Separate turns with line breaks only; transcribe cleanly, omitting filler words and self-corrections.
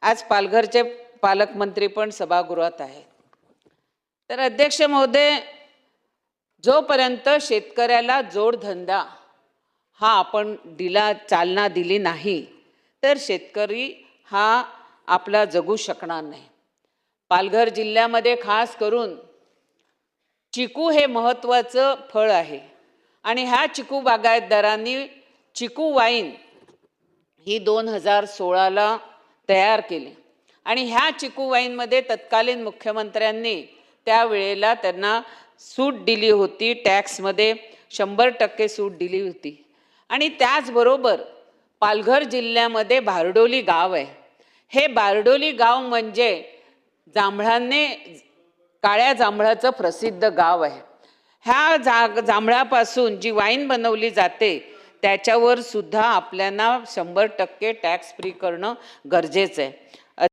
आज पालघरचे पालकमंत्री पण सभागृहात आहेत। तर अध्यक्ष महोदय, जोपर्यंत शेतकऱ्याला जोडधंदा हा आपण चालना दिली नाही तर शेतकरी हा आपला जगू शकणार नाही। पालघर जिल्ह्यामध्ये खास करून चिकू हे महत्त्वाचं फळ आहे आणि ह्या चिकू बागायतदारांनी चिकू वाईन ही 2016ला तयार केली आणि ह्या चिकू वाईनमध्ये तत्कालीन मुख्यमंत्र्यांनी त्यावेळेला त्यांना सूट दिली होती, टॅक्समध्ये 100% सूट दिली होती। आणि त्याचबरोबर पालघर जिल्ह्यामध्ये बारडोली गाव आहे। हे बारडोली गाव म्हणजे काळ्या जांभळाचं प्रसिद्ध गाव आहे। ह्या जांभळापासून जी वाईन बनवली जाते त्याच्यावर सुद्धा आपल्याला 100% टॅक्स फ्री करणं गरजेचं आहे।